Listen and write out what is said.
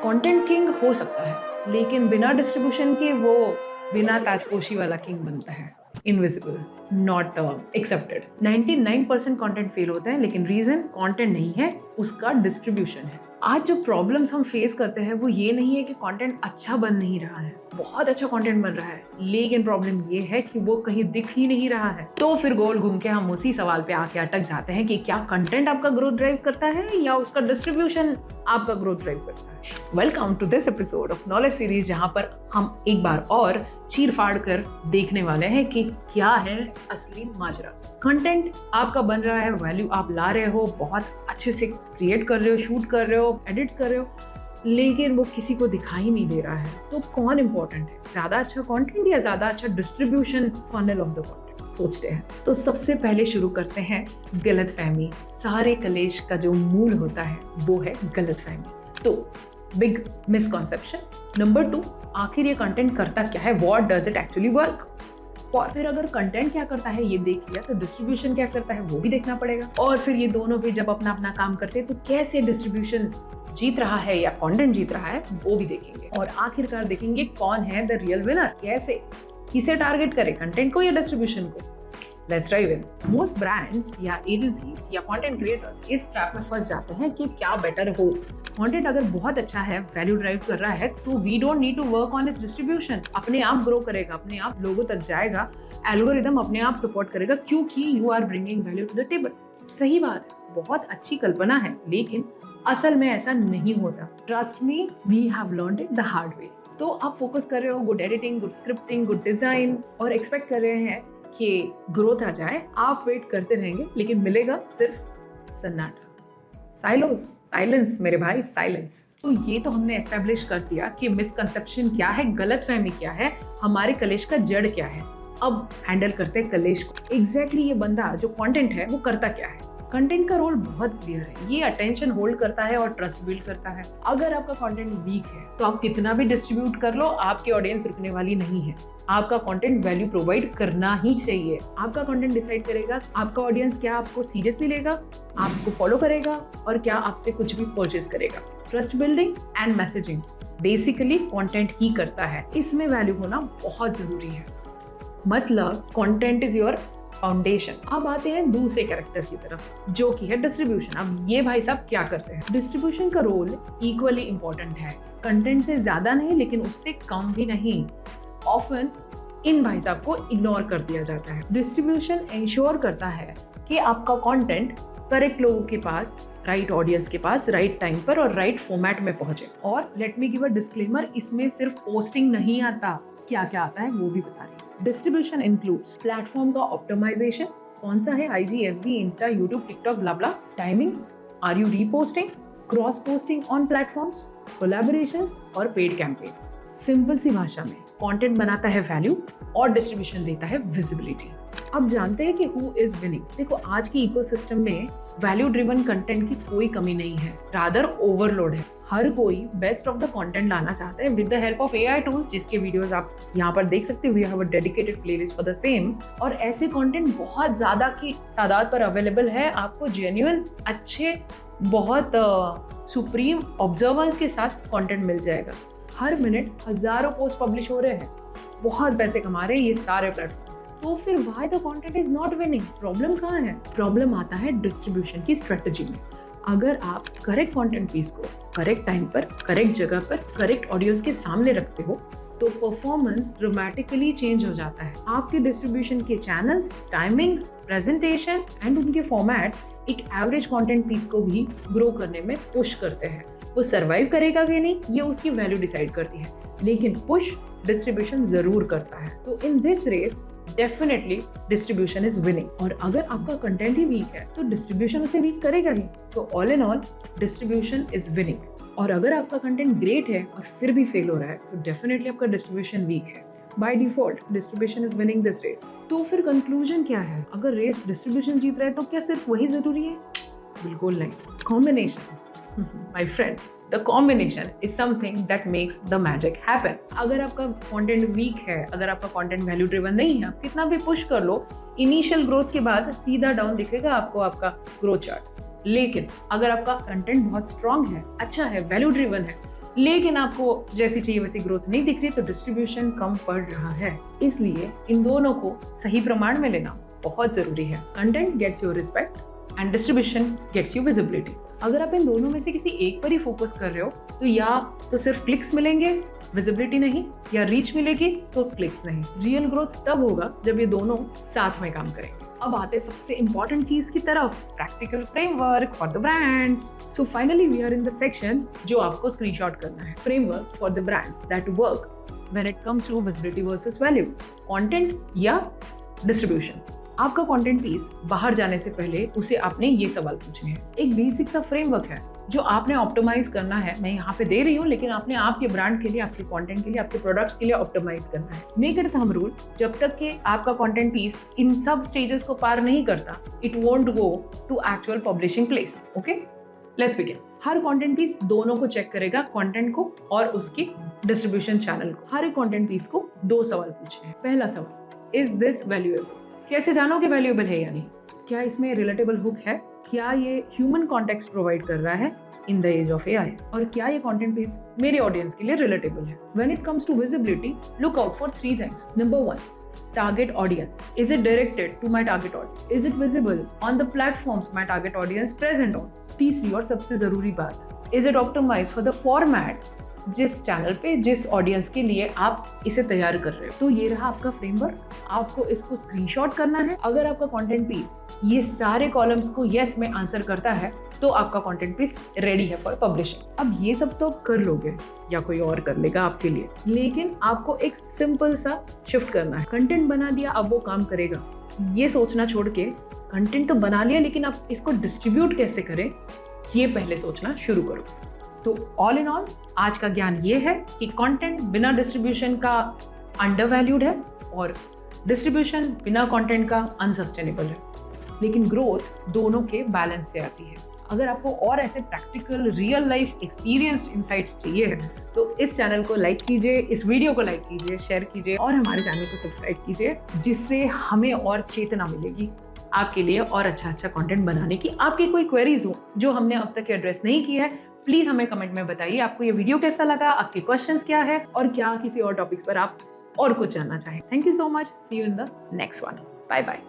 Content king हो सकता है, लेकिन बिना डिस्ट्रीब्यूशन के वो बिना ताजपोशी वाला किंग बनता है, invisible, not accepted. 99% content fail होता है, लेकिन रीजन कंटेंट नहीं है, उसका डिस्ट्रीब्यूशन है। आज जो प्रॉब्लम्स हम फेस करते हैं वो ये नहीं है कि कंटेंट अच्छा बन नहीं रहा है, बहुत अच्छा कंटेंट बन रहा है, लेकिन प्रॉब्लम ये है कि वो कहीं दिख ही नहीं रहा है। तो फिर गोल घूम के हम उसी सवाल पे आके अटक जाते हैं कि क्या कंटेंट आपका ग्रोथ ड्राइव करता है या उसका डिस्ट्रीब्यूशन आपका ग्रोथ ड्राइव करता है। Welcome to this episode of knowledge series, जहां पर हम एक बार और चीर फाड़ कर देखने वाले हैं कि क्या है असली माजरा। कंटेंट आपका बन रहा है, वैल्यू आप ला रहे हो, बहुत अच्छे से क्रिएट कर रहे हो, शूट कर रहे हो, एडिट कर रहे हो, लेकिन वो किसी को दिखाई नहीं दे रहा है। तो कौन इंपॉर्टेंट है, ज्यादा अच्छा कंटेंट या ज्यादा अच्छा distribution funnel of the content? सोचते हैं। तो सबसे पहले शुरू करते हैं गलतफहमी। सारे कलेश का जो मूल होता है वो है गलतफहमी। तो बिग मिसकॉन्सेप्शन नंबर 2, आखिर ये कंटेंट करता क्या है, what does it actually work. और फिर अगर कंटेंट क्या करता है ये देख लिया, तो डिस्ट्रीब्यूशन क्या करता है वो भी देखना पड़ेगा। और फिर ये दोनों भी जब अपना अपना काम करते हैं तो कैसे डिस्ट्रीब्यूशन जीत रहा है या कंटेंट जीत रहा है वो भी देखेंगे। और आखिरकार देखेंगे कौन है द रियल विनर, कैसे, किसे टारगेट करे, कंटेंट को या डिस्ट्रीब्यूशन को। Let's dive in. Most brands या एजेंसीज या कंटेंट क्रिएटर्स इस ट्रैप में फंस जाते हैं कि क्या बेटर हो। कंटेंट अगर बहुत अच्छा है, वैल्यू ड्राइव कर रहा है, तो we don't need to work on its distribution. अपने आप ग्रो करेगा, अपने आप लोगों तक जाएगा, एल्गोरिदम अपने आप सपोर्ट करेगा, क्योंकि you are bringing value to the table. सही बात है, बहुत अच्छी कल्पना है, लेकिन असल में ऐसा नहीं होता। Trust me, we have learned it the hard way. तो आप फोकस कर रहे हो good editing, good scripting, good design, और एक्सपेक्ट कर रहे हैं कि ग्रोथ आ जाए। आप वेट करते रहेंगे, लेकिन मिलेगा सिर्फ सन्नाटा, साइलेंस मेरे भाई, साइलेंस। तो ये तो हमने एस्टेब्लिश कर दिया कि मिसकंसेप्शन क्या है, गलतफहमी क्या है, हमारे कलेश का जड़ क्या है। अब हैंडल करते हैं कलेश को। एग्जैक्टली ये बंदा जो कंटेंट है वो करता क्या है। कंटेंट का रोल बहुत क्लियर है, ये अटेंशन होल्ड करता है और ट्रस्ट बिल्ड करता है। अगर आपका कंटेंट वीक है तो आप कितना भी डिस्ट्रीब्यूट कर लो, आपकी ऑडियंस रुकने वाली नहीं है। आपका कंटेंट वैल्यू प्रोवाइड करना ही चाहिए। आपका कंटेंट डिसाइड करेगा आपका ऑडियंस क्या आपको सीरियसली लेगा, आपको फॉलो करेगा, और क्या आपसे कुछ भी परचेज करेगा। Trust building and messaging basically content ही करता है, इसमें वैल्यू होना बहुत जरूरी है। मतलब कंटेंट इज योर फाउंडेशन। अब आते हैं दूसरे कैरेक्टर की तरफ, जो कि है डिस्ट्रीब्यूशन। अब ये भाई साहब क्या करते हैं। डिस्ट्रीब्यूशन का रोल इक्वली इंपॉर्टेंट है, कंटेंट से ज्यादा नहीं लेकिन उससे कम भी नहीं। ऑफन इन भाई साहब को इग्नोर कर दिया जाता है। डिस्ट्रीब्यूशन इंश्योर करता है कि आपका कंटेंट करेक्ट लोगों के पास, राइट ऑडियंस के पास, राइट टाइम पर और राइट फॉर्मेट में पहुंचे। और let me give a disclaimer, इसमें सिर्फ पोस्टिंग नहीं आता, क्या क्या आता है वो भी बता रही हूँ। डिस्ट्रीब्यूशन इंक्लूड्स प्लेटफॉर्म का ऑप्टिमाइजेशन, कौन सा है, IG, FB, insta, YouTube, TikTok, blah blah, timing, are you reposting, cross posting on platforms, collaborations और पेड कैंपेन्स। सिंपल सी भाषा में कंटेंट बनाता है वैल्यू और डिस्ट्रीब्यूशन देता है विजिबिलिटी। अब जानते हैं कि हु इज विनिंग। देखो, आज की इकोसिस्टम में वैल्यू ड्रिवन कंटेंट की कोई कमी नहीं है, रादर ओवरलोड है। हर कोई बेस्ट ऑफ द कंटेंट लाना चाहता है with the help of AI tools, जिसके वीडियोस आप यहाँ पर देख सकते हो। We have a dedicated playlist for the same. और ऐसे कंटेंट बहुत ज्यादा की तादाद पर अवेलेबल है। आपको जेन्युइन, अच्छे, बहुत सुप्रीम ऑब्जर्वर्स के साथ कंटेंट मिल जाएगा। हर मिनट हजारों पोस्ट पब्लिश हो रहे हैं, बहुत पैसे कमा रहे हैं ये सारे प्लेटफॉर्म्स। तो फिर why the content is not winning? Problem कहाँ है? प्रॉब्लम आता है डिस्ट्रीब्यूशन की स्ट्रेटजी में। अगर आप करेक्ट कंटेंट पीस को करेक्ट टाइम पर, करेक्ट जगह पर, करेक्ट ऑडियंस के सामने रखते हो, तो परफॉर्मेंस ड्रामेटिकली चेंज हो जाता है। आपके डिस्ट्रीब्यूशन के चैनल्स, टाइमिंग्स, प्रेजेंटेशन एंड उनके फॉर्मेट्स एक एवरेज कंटेंट पीस को भी ग्रो करने में पुश करते हैं। वो सर्वाइव करेगा कि नहीं, ये उसकी वैल्यू डिसाइड करती है, लेकिन पुश डिस्ट्रीब्यूशन जरूर करता है। तो in this race definitely distribution is winning. और अगर आपका कंटेंट ही वीक है तो डिस्ट्रीब्यूशन उसे वीक करेगा ही। So all in all distribution is winning. और अगर आपका कंटेंट ग्रेट है और फिर भी फेल हो रहा है तो डेफिनेटली आपका डिस्ट्रीब्यूशन वीक है। By default distribution is winning this race. तो फिर कंक्लूजन क्या है? अगर रेस डिस्ट्रीब्यूशन जीत रहा है तो क्या सिर्फ वही जरूरी है? बिल्कुल नहीं। Combination my friend, the combination is something that makes the magic happen. अगर आपका कंटेंट वीक है, अगर आपका कंटेंट वैल्यू ड्रिवन नहीं है, आप कितना भी पुश कर लो, इनिशियल ग्रोथ के बाद सीधा डाउन दिखेगा आपको आपका ग्रोथ चार्ट। लेकिन अगर आपका कंटेंट बहुत स्ट्रांग है, अच्छा है, वैल्यू ड्रिवन है, लेकिन आपको जैसी चाहिए वैसी ग्रोथ नहीं दिख रही, तो डिस्ट्रीब्यूशन कम पड़ रहा है। इसलिए इन दोनों को सही प्रमाण में लेना बहुत जरूरी है। Content gets your respect and distribution gets you visibility. अगर आप इन दोनों में से किसी एक पर ही फोकस कर रहे हो तो या तो सिर्फ क्लिक्स मिलेंगे, विजिबिलिटी नहीं, या रीच मिलेगी तो क्लिक्स नहीं। रियल ग्रोथ तब होगा जब ये दोनों साथ में काम करेंगे। अब आते सबसे इंपॉर्टेंट चीज की तरफ, practical framework for the brands. So finally we are in the section जो आपको स्क्रीनशॉट करना है। Framework for the brands that work when it comes to visibility versus value, content या डिस्ट्रीब्यूशन। आपका कंटेंट पीस बाहर जाने से पहले उसे आपने ये सवाल पूछने हैं। एक बेसिक सा फ्रेमवर्क है जो आपने ऑप्टिमाइज करना है। मैं यहाँ पे दे रही हूँ, लेकिन आपने आपके ब्रांड के लिए, आपके कंटेंट के लिए, आपके प्रोडक्ट्स के लिए ऑप्टिमाइज करना है। मेक इट थंब रूल, जब तक कि आपका कंटेंट पीस इन सब स्टेजेस को पार नहीं करता, it won't go to actual publishing place. Okay, let's begin. हर कंटेंट पीस दोनों को चेक करेगा, कंटेंट को और उसकी डिस्ट्रीब्यूशन चैनल को। हर एक कंटेंट पीस को 2 सवाल पूछने हैं। पहला सवाल, इज दिस वैल्यूएबल? कैसे जानो कि वैल्यूएबल है या नहीं? क्या इसमें रिलेटेबल हुक है? क्या ये ह्यूमन कॉन्टेक्स्ट प्रोवाइड कर रहा है in the age of AI? और क्या ये कंटेंट पीस मेरे ऑडियंस के लिए रिलेटेबल है? When it comes to visibility, look out for 3 things. Number 1, target audience. Is it directed to my target audience? Is it visible on the platforms my target audience present on? तीसरी और सबसे जरूरी बात, is it optimized for the format जिस channel पे, जिस audience के लिए आप इसे तैयार कर रहे हो? तो ये रहा आपका फ्रेमवर्क। आपको इसको स्क्रीनशॉट करना है। अगर आपका कंटेंट पीस ये सारे कॉलम्स को यस में आंसर करता है तो आपका कंटेंट पीस रेडी है फॉर पब्लिशिंग। अब ये सब तो कर लोगे या कोई और कर लेगा आपके लिए, लेकिन आपको एक सिंपल सा शिफ्ट करना है। कंटेंट बना दिया, अब वो काम करेगा, ये सोचना छोड़ के कंटेंट तो बना लिया लेकिन अब इसको डिस्ट्रीब्यूट कैसे करें, ये पहले सोचना शुरू करो। तो ऑल इन ऑल आज का ज्ञान ये है कि कंटेंट बिना डिस्ट्रीब्यूशन का अंडरवैल्यूड है और डिस्ट्रीब्यूशन बिना कंटेंट का अनसस्टेनेबल है। लेकिन ग्रोथ दोनों के बैलेंस से आती है। अगर आपको और ऐसे practical real life experienced insights चाहिए तो इस चैनल को लाइक कीजिए, इस वीडियो को लाइक कीजिए, शेयर कीजिए और हमारे चैनल को सब्सक्राइब कीजिए, जिससे हमें और चेतना मिलेगी आपके लिए और अच्छा कंटेंट बनाने की। आपकी कोई क्वेरीज हो जो हमने अब तक एड्रेस नहीं की है, प्लीज हमें कमेंट में बताइए। आपको ये वीडियो कैसा लगा, आपके क्वेश्चंस क्या है और क्या किसी और टॉपिक्स पर आप और कुछ जानना चाहें। Thank you so much, see you in the next one, bye bye.